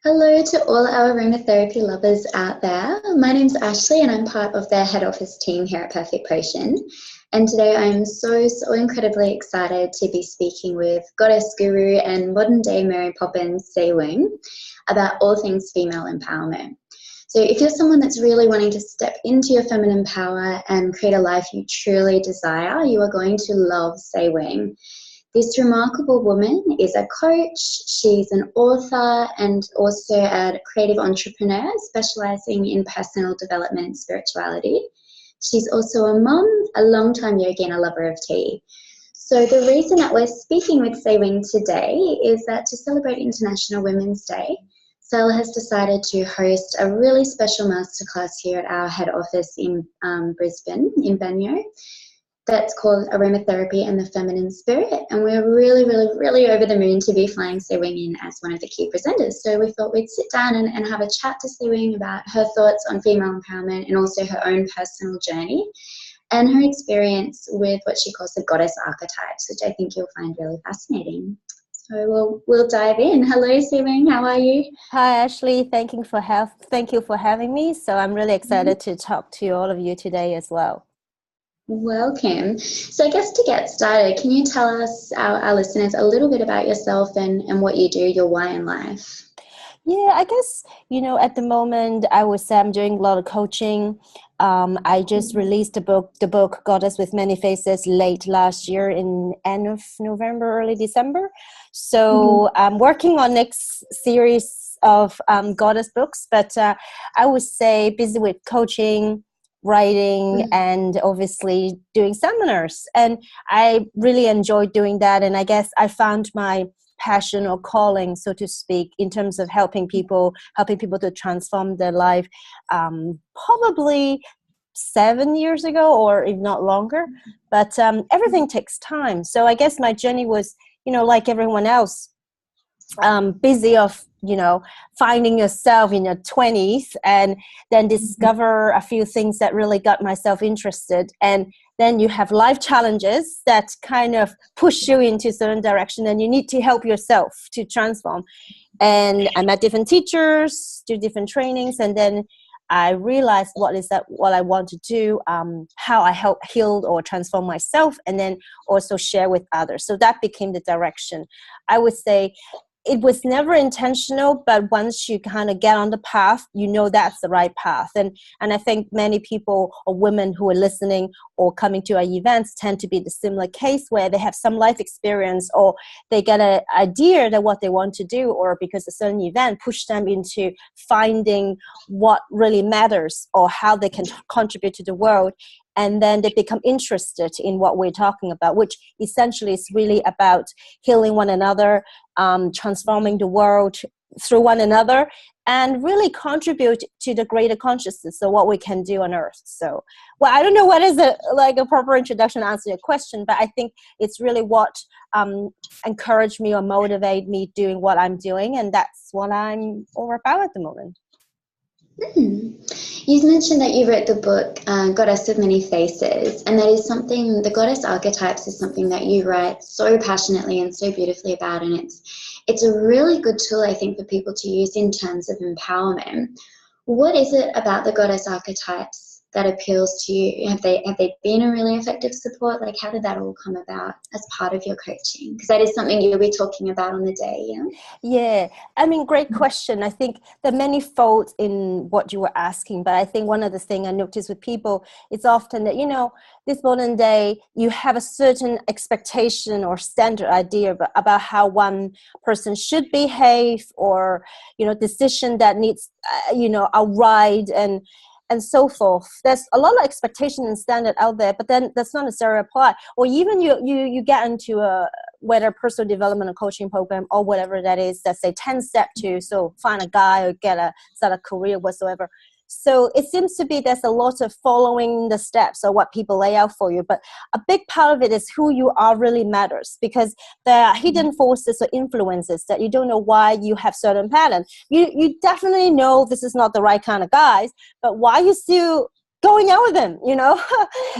Hello to all our aromatherapy lovers out there. My name's Ashlee and I'm part of the head office team here at Perfect Potion. And today I'm so incredibly excited to be speaking with goddess guru and modern day Mary Poppins, Say Wing, about all things female empowerment. So if you're someone that's really wanting to step into your feminine power and create a life you truly desire, you are going to love Say Wing. This remarkable woman is a coach, she's an author and also a creative entrepreneur specializing in personal development and spirituality. She's also a mum, a long-time yogi and a lover of tea. So the reason that we're speaking with Say Wing today is that to celebrate International Women's Day, Sel has decided to host a really special masterclass here at our head office in Brisbane, in Banyo. That's called Aromatherapy and the Feminine Spirit, and we're really over the moon to be flying Say Wing in as one of the key presenters. So we thought we'd sit down and have a chat to Say Wing about her thoughts on female empowerment and also her own personal journey and her experience with what she calls the goddess archetypes, which I think you'll find really fascinating. So we'll dive in. Hello, Say Wing. How are you? Hi, Ashlee. Thank you for having me. So I'm really excited to talk to all of you today as well. Welcome. So I guess to get started, can you tell us, our listeners, a little bit about yourself and what you do, your why in life? Yeah, I guess, at the moment, I would say I'm doing a lot of coaching. I just released the book Goddess with Many Faces late last year in end of November, early December. So I'm working on next series of Goddess books, but I would say busy with coaching, writing, and obviously doing seminars. And I really enjoyed doing that. And I guess I found my passion or calling, so to speak, in terms of helping people to transform their life, probably 7 years ago, or if not longer. But everything takes time. So I guess my journey was, like everyone else, busy of finding yourself in your 20s and then discover a few things that really got myself interested, and then you have life challenges that kind of push you into a certain direction and you need to help yourself to transform. And I met different teachers, do different trainings, and then I realized what I want to do, how I help heal or transform myself, and then also share with others. So that became the direction. I would say it was never intentional, but once you kind of get on the path, that's the right path. And I think many people or women who are listening or coming to our events tend to be the similar case, where they have some life experience or they get an idea that what they want to do, or because a certain event pushed them into finding what really matters or how they can contribute to the world. And then they become interested in what we're talking about, which essentially is really about healing one another, transforming the world through one another, and really contribute to the greater consciousness of what we can do on Earth. So, I don't know what is a proper introduction to answer your question, but I think it's really what encouraged me or motivate me doing what I'm doing, and that's what I'm all about at the moment. You mentioned that you wrote the book Goddess of Many Faces, and that is something, the goddess archetypes is something that you write so passionately and so beautifully about, and it's a really good tool, I think, for people to use in terms of empowerment. What is it about the goddess archetypes that appeals to you? Have they been a really effective support? Like, how did that all come about as part of your coaching? Because that is something you'll be talking about on the day, yeah? Yeah, I mean, great question. I think there are many folds in what you were asking, but I think one of the things I notice with people is often that, this modern day, you have a certain expectation or standard idea about how one person should behave, or, decision that needs, a ride and so forth. There's a lot of expectation and standard out there, but then that's not necessarily apply. Or even you get into whether personal development or coaching program or whatever that is, that's say 10 step to, so find a guy or start a career whatsoever. So it seems to be there's a lot of following the steps or what people lay out for you. But a big part of it is who you are really matters, because there are hidden forces or influences that you don't know why you have certain patterns. You definitely know this is not the right kind of guys, but why you still going out with them,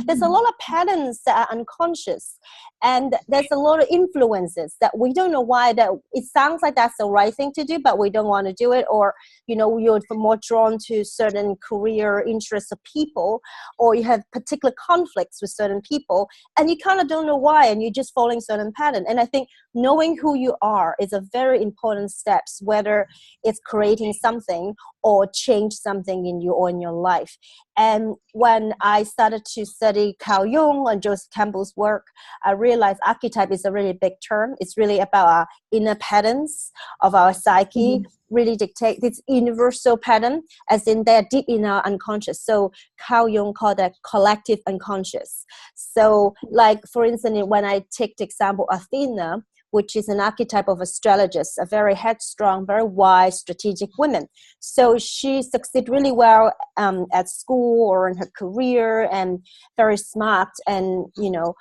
There's a lot of patterns that are unconscious. And there's a lot of influences that we don't know why, that it sounds like that's the right thing to do, but we don't want to do it. Or, you know, you're more drawn to certain career interests of people, or you have particular conflicts with certain people, and you kind of don't know why, and you're just following certain pattern. And I think knowing who you are is a very important step, whether it's creating something or change something in you or in your life. And when I started to study Carl Jung and Joseph Campbell's work, I realized archetype is a really big term. It's really about our inner patterns of our psyche, really dictate this universal pattern, as in they're deep in our unconscious. So Carl Jung called that collective unconscious. So like, for instance, when I take the example Athena, which is an archetype of astrologist, a very headstrong, very wise, strategic woman. So she succeeded really well at school or in her career, and very smart, and, you know,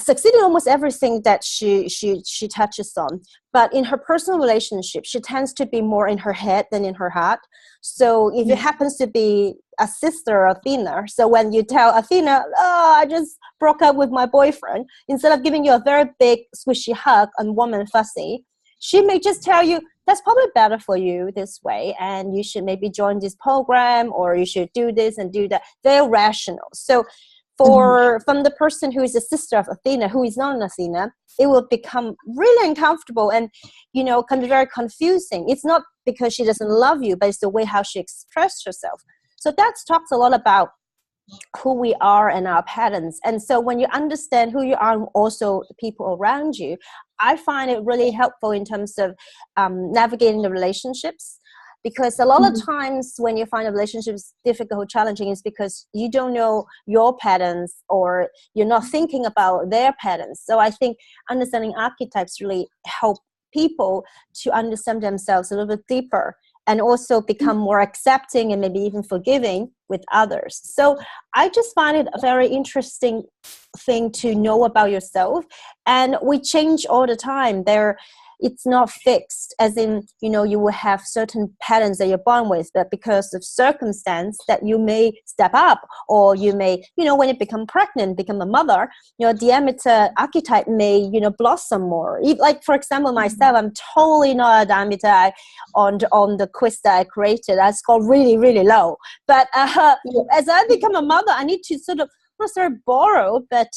succeeded almost everything that she touches on. But in her personal relationship, she tends to be more in her head than in her heart. So if it happens to be a sister Athena, so when you tell Athena, oh, I just broke up with my boyfriend, instead of giving you a very big squishy hug and warm and fuzzy, she may just tell you, that's probably better for you this way, and you should maybe join this program, or you should do this and do that. Very rational. So from the person who is a sister of Athena, who is not an Athena, it will become really uncomfortable and, you know, can be very confusing. It's not because she doesn't love you, but it's the way how she expressed herself. So that talks a lot about who we are and our patterns. And so when you understand who you are and also the people around you, I find it really helpful in terms of navigating the relationships. Because a lot of times when you find a relationship is difficult, challenging, is because you don't know your patterns, or you're not thinking about their patterns. So I think understanding archetypes really help people to understand themselves a little bit deeper, and also become more accepting and maybe even forgiving with others. So I just find it a very interesting thing to know about yourself. And we change all the time. It's not fixed, as in, you know, you will have certain patterns that you're born with, but because of circumstance that you may step up, or you may, you know, when you become pregnant, become a mother, your Demeter archetype may, you know, blossom more. Like, for example, myself, I'm totally not a Demeter. On the quiz that I created, I scored really, really low. But as I become a mother, I need to sort of, not sort of borrow, but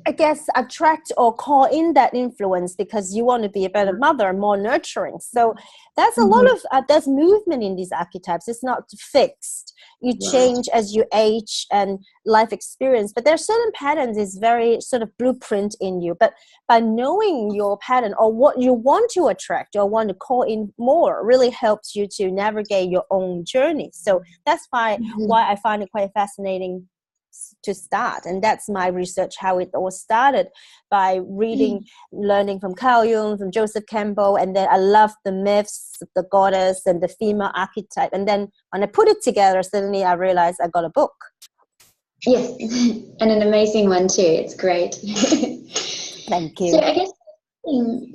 I guess attract or call in that influence, because you want to be a better mother, more nurturing. So that's a lot of there's movement in these archetypes. It's not fixed. You change as you age and life experience, but there are certain patterns is very sort of blueprint in you. But by knowing your pattern, or what you want to attract or want to call in more, really helps you to navigate your own journey. So that's why I find it quite fascinating to start. And that's my research, how it all started, by reading, learning from Carl Jung, from Joseph Campbell, and then I love the myths of the goddess and the female archetype. And then when I put it together, suddenly I realized I got a book. Yes, and an amazing one too. It's great. Thank you. So I guess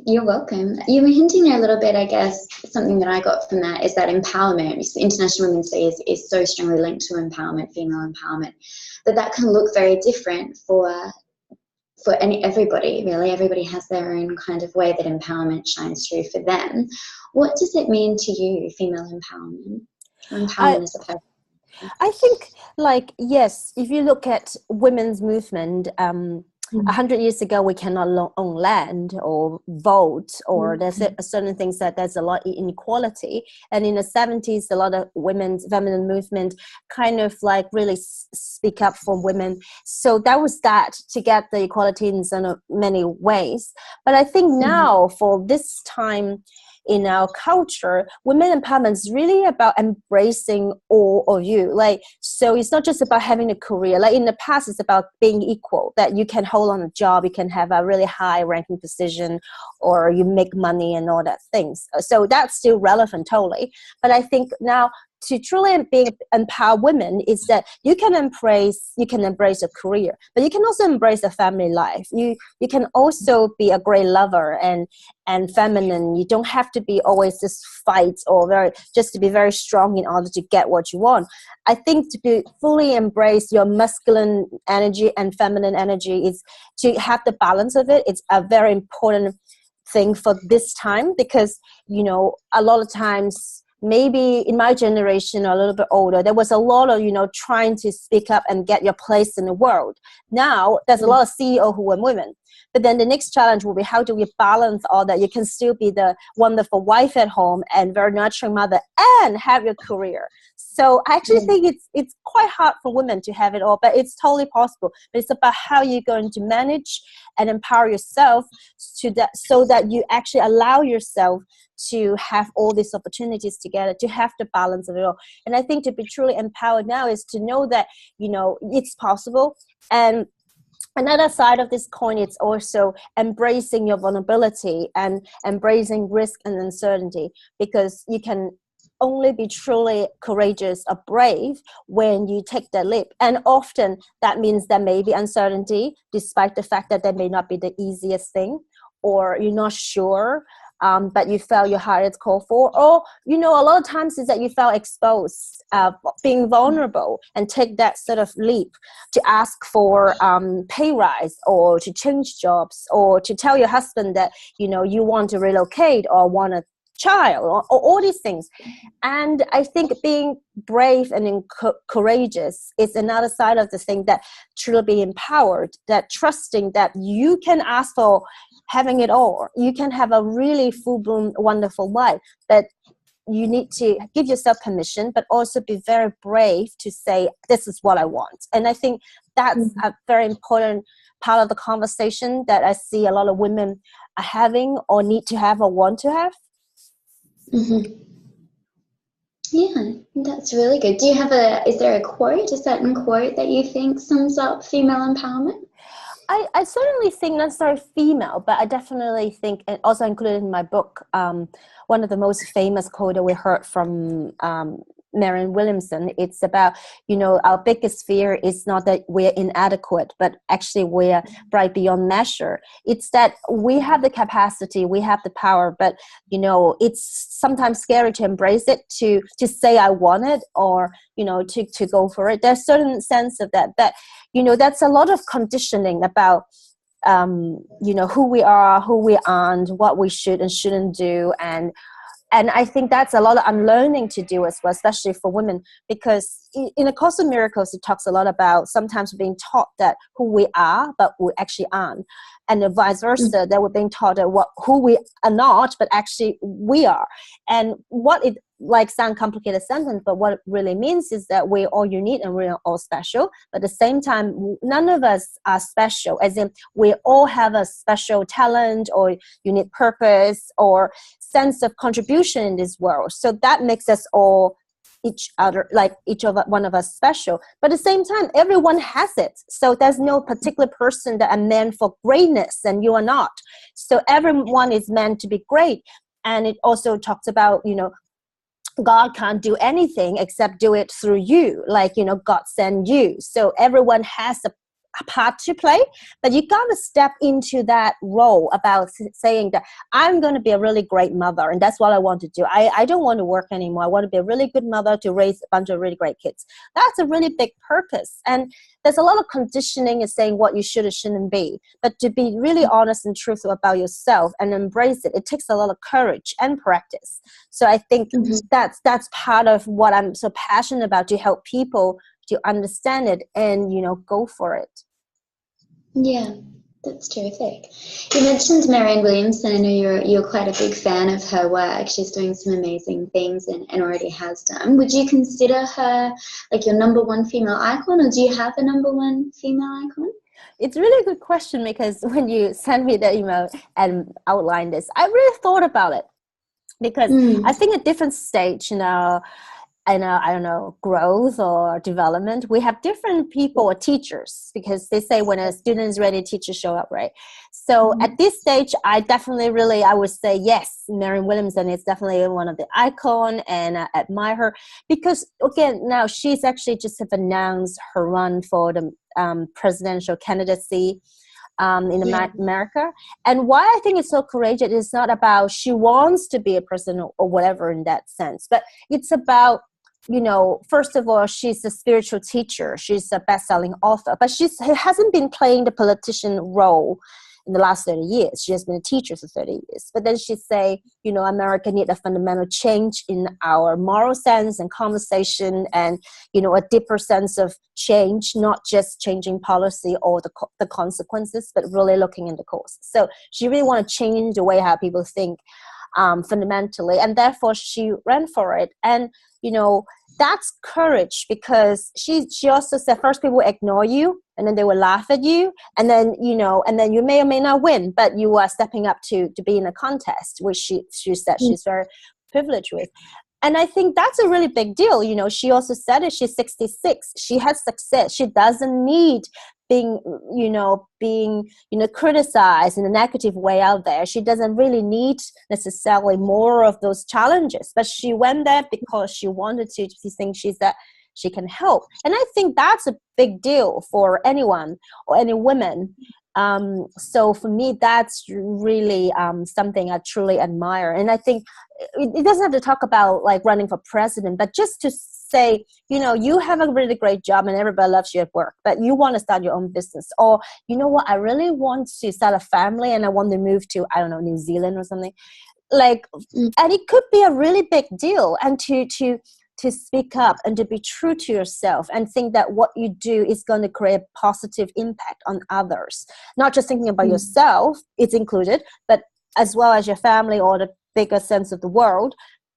you're welcome. You were hinting there a little bit, I guess, something that I got from that is that empowerment, International Women's Day is so strongly linked to empowerment, female empowerment, that can look very different for everybody, really. Everybody has their own kind of way that empowerment shines through for them. What does it mean to you, female empowerment, or empowerment as a person? I think, like, yes, if you look at women's movement, 100 years ago, we cannot own land or vote, or there's certain things that there's a lot of inequality. And in the 70s, a lot of women's feminine movement kind of like really speak up for women. So that was that, to get the equality in so many ways. But I think now, for this time in our culture, women empowerment is really about embracing all of you. Like, so it's not just about having a career. Like in the past, it's about being equal, that you can hold on a job, you can have a really high ranking position, or you make money and all that things. So that's still relevant totally. But I think now to truly empower women is that you can embrace a career, but you can also embrace a family life. You can also be a great lover and feminine. You don't have to be always just fight or just to be very strong in order to get what you want. I think to be fully embrace your masculine energy and feminine energy is to have the balance of it. It's a very important thing for this time, because a lot of times, maybe in my generation or a little bit older, there was a lot of trying to speak up and get your place in the world. Now there's a lot of CEO who are women, but then the next challenge will be, how do we balance all that? You can still be the wonderful wife at home and very nurturing mother and have your career. So I actually think it's quite hard for women to have it all, but it's totally possible. But it's about how you're going to manage and empower yourself so that you actually allow yourself to have all these opportunities together, to have the balance of it all. And I think to be truly empowered now is to know that, it's possible. And another side of this coin, it's also embracing your vulnerability and embracing risk and uncertainty, because you can only be truly courageous or brave when you take that leap. And often that means there may be uncertainty, despite the fact that that may not be the easiest thing, or you're not sure, but you felt your heart is called for. Or, a lot of times is that you felt exposed, being vulnerable, and take that sort of leap to ask for pay rise, or to change jobs, or to tell your husband that, you want to relocate or want a child, or all these things. And I think being brave and courageous is another side of the thing, that truly be empowered, that trusting that you can ask for having it all. You can have a really full-blown, wonderful life, but you need to give yourself permission, but also be very brave to say, this is what I want. And I think that's a very important part of the conversation that I see a lot of women are having, or need to have, or want to have. Mm-hmm. Yeah, that's really good. Do you have is there a certain quote that you think sums up female empowerment? I certainly think not necessarily female, but I definitely think, and also included in my book, one of the most famous quote that we heard from Marianne Williamson. It's about, our biggest fear is not that we're inadequate, but actually we're bright beyond measure. It's that we have the capacity, we have the power, but it's sometimes scary to embrace it, to say I want it, or to go for it. There's a certain sense of that that's a lot of conditioning about who we are, who we aren't, what we should and shouldn't do. And I think that's a lot of unlearning to do as well, especially for women, because in A Course in Miracles, it talks a lot about sometimes being taught that who we are, but we actually aren't. And vice versa, that we're being taught that who we are not, but actually we are. And what it sound complicated sentence, but what it really means is that we're all unique and we're all special. But at the same time, none of us are special, as in we all have a special talent or unique purpose or sense of contribution in this world. So that makes us all one of us special. But at the same time, everyone has it. So there's no particular person that are meant for greatness and you are not. So everyone is meant to be great. And it also talks about, God can't do anything except do it through you. God sent you. So everyone has a part to play, but you got to step into that role about saying that I'm going to be a really great mother, and that's what I want to do. I don't want to work anymore. I want to be a really good mother to raise a bunch of really great kids. That's a really big purpose. And there's a lot of conditioning in saying what you should or shouldn't be, but to be really honest and truthful about yourself and embrace it, it takes a lot of courage and practice. So I think that's part of what I'm so passionate about, to help people to understand it and, go for it. Yeah, that's terrific. You mentioned Marianne Williamson. I know you're quite a big fan of her work. She's doing some amazing things and already has done. Would you consider her your number one female icon, or do you have a number one female icon? It's a really good question, because when you sent me the email and outlined this, I really thought about it, because I think at different stage, I don't know, growth or development, we have different people or teachers, because they say when a student is ready, teachers show up, right? So at this stage, I would say yes, Marianne Williamson is definitely one of the icon, and I admire her because, again, now she's actually just have announced her run for the presidential candidacy in America. And why I think it's so courageous is not about she wants to be a president or whatever in that sense, but it's about, first of all, she's a spiritual teacher. She's a best-selling author, but she hasn't been playing the politician role in the last 30 years. She has been a teacher for 30 years. But then she say, America need a fundamental change in our moral sense and conversation, and, a deeper sense of change, not just changing policy or the consequences, but really looking in the cause. So she really want to change the way how people think fundamentally, and therefore she ran for it. And that's courage, because she also said first people ignore you, and then they will laugh at you, and then you may or may not win, but you are stepping up to be in a contest, which she said she's very privileged with. And I think that's a really big deal. She also said it, she's 66. She has success. She doesn't need being criticized in a negative way out there. She doesn't really need necessarily more of those challenges, but she went there because she wanted to. She thinks that she can help. And I think that's a big deal for anyone or any women. So for me, that's really something I truly admire. And I think it doesn't have to talk about like running for president, but just to say, you have a really great job and everybody loves you at work, but you want to start your own business, or what, I really want to start a family and I want to move to, I don't know, New Zealand or something. And it could be a really big deal. And to speak up and to be true to yourself and think that what you do is going to create a positive impact on others. Not just thinking about yourself, it's included, but as well as your family or the bigger sense of the world.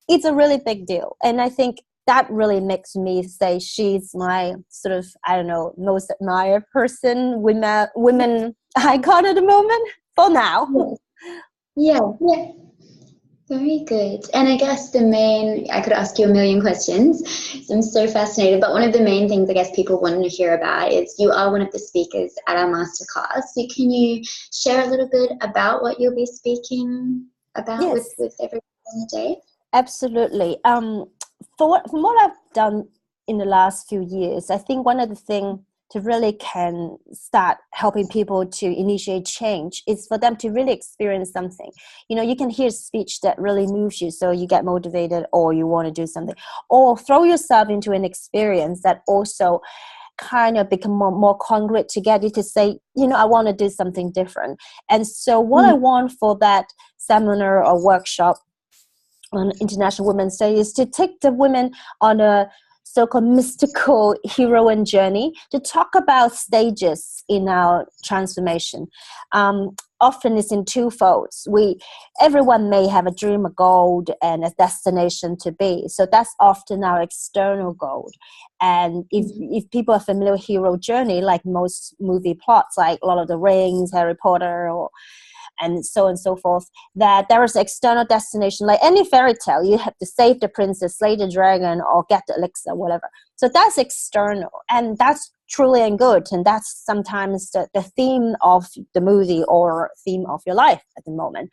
It's a really big deal. And I think that really makes me say she's my sort of, I don't know, most admired person, women icon at the moment, for now. Yeah. Very good. And I guess I could ask you a million questions. So I'm so fascinated. But one of the main things I guess people want to hear about is you are one of the speakers at our masterclass. So can you share a little bit about what you'll be speaking about with everyone on the day? Absolutely. From what I've done in the last few years, I think one of the things to really can start helping people to initiate change is for them to really experience something. You can hear speech that really moves you, so you get motivated or you want to do something, or throw yourself into an experience that also kind of become more concrete to get you to say, I want to do something different. And so what I want for that seminar or workshop on International Women's Day is to take the women on a so-called mystical heroine journey to talk about stages in our transformation. Often it's in two folds. Everyone may have a dream, a goal, and a destination to be. So that's often our external goal. And if people are familiar with hero journey, like most movie plots, like Lord of the Rings, Harry Potter, and so on and so forth, that there is an external destination. Like any fairy tale, you have to save the princess, slay the dragon, or get the elixir, whatever. So that's external, and that's truly and good, and that's sometimes the theme of the movie or theme of your life at the moment.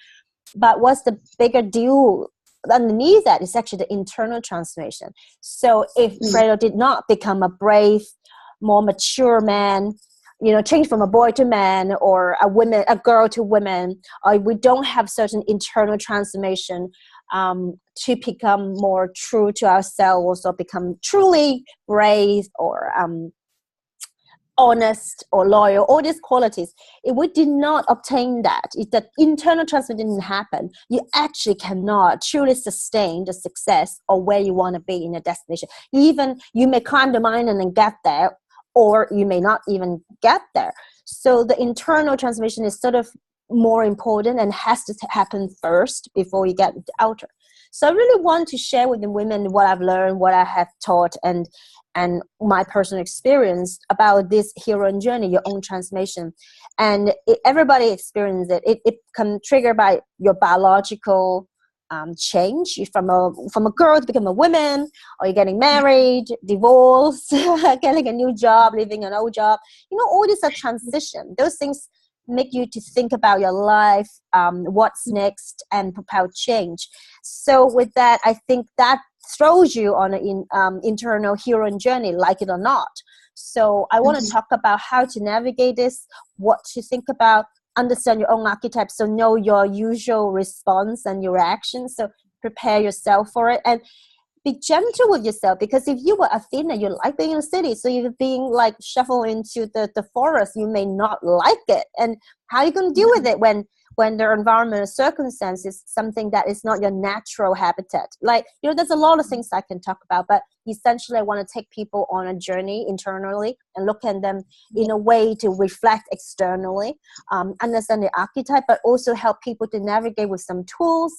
But what's the bigger deal underneath that is actually the internal transformation. So if Fredo did not become a brave, more mature man, change from a boy to man, or a girl to women, or we don't have certain internal transformation to become more true to ourselves, or become truly brave, or honest, or loyal, all these qualities. If we did not obtain that, if the internal transformation didn't happen, you actually cannot truly sustain the success or where you want to be in a destination. Even you may climb the mountain and get there, or you may not even get there. So the internal transformation is sort of more important and has to happen first before you get the outer. So I really want to share with the women what I've learned, what I have taught, and my personal experience about this heroine journey, your own transformation. And everybody experiences it. It can trigger by your biological change from a girl to become a woman, or you're getting married, divorced, getting a new job, leaving an old job. All these are transition. Those things make you to think about your life, what's next, and propel change. So with that, I think that throws you on an internal heroine journey, like it or not. So I want to talk about how to navigate this, what to think about, understand your own archetype, so know your usual response and your reactions, so prepare yourself for it, and be gentle with yourself, because if you were Athena, you like being in the city, so you're being like shuffled into the forest, you may not like it. And how are you going to deal with it when the environment or circumstance is something that is not your natural habitat? Like, there's a lot of things I can talk about, but essentially I want to take people on a journey internally and look at them in a way to reflect externally, understand the archetype, but also help people to navigate with some tools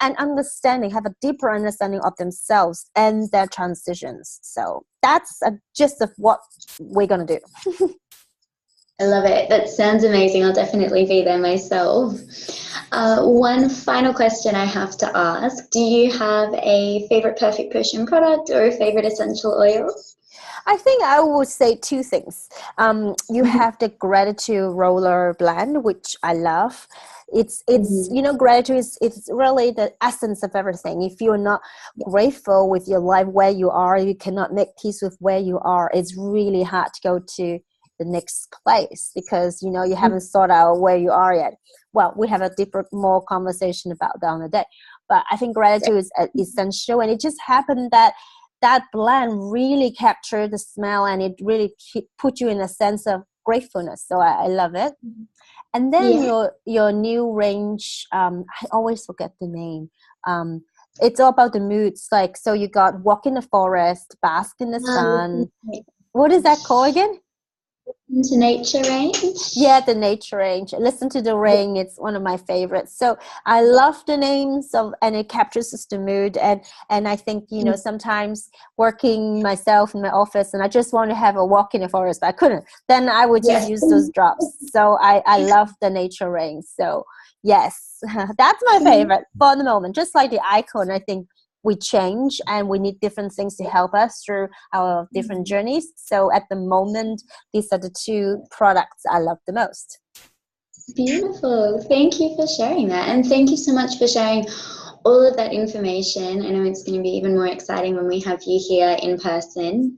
and have a deeper understanding of themselves and their transitions. So that's a gist of what we're going to do. I love it. That sounds amazing. I'll definitely be there myself. One final question I have to ask. Do you have a favorite Perfect Potion product or a favorite essential oil? I think I would say two things. You have the Gratitude Roller Blend, which I love. It's gratitude is really the essence of everything. If you're not grateful with your life where you are, you cannot make peace with where you are. It's really hard to go to the next place, because you haven't sorted out where you are yet. Well, we have a deeper, more conversation about that on the day, but I think gratitude is essential. And it just happened that blend really captured the smell, and it really put you in a sense of gratefulness. So I love it. And then your new range, I always forget the name. It's all about the moods. Like, so you got walk in the forest, bask in the sun. What is that called again? To nature range. Yeah, the nature range. Listen to the rain. It's one of my favorites. So I love the names and it captures the mood. And I think, sometimes working myself in my office and I just want to have a walk in the forest, but I couldn't. Then I would just use those drops. So I love the nature range. So yes, that's my favorite for the moment. Just like the icon, I think we change and we need different things to help us through our different journeys. So at the moment, these are the two products I love the most. Beautiful. Thank you for sharing that. And thank you so much for sharing all of that information. I know it's going to be even more exciting when we have you here in person.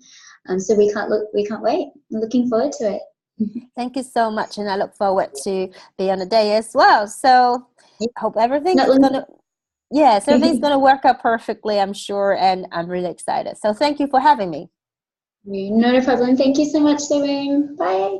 So we can't wait. I'm looking forward to it. Thank you so much. And I look forward to be on the day as well. So I hope everything's going to... Yes, everything's going to work out perfectly, I'm sure, and I'm really excited. So thank you for having me. Not a problem. Thank you so much, Sewing. Bye.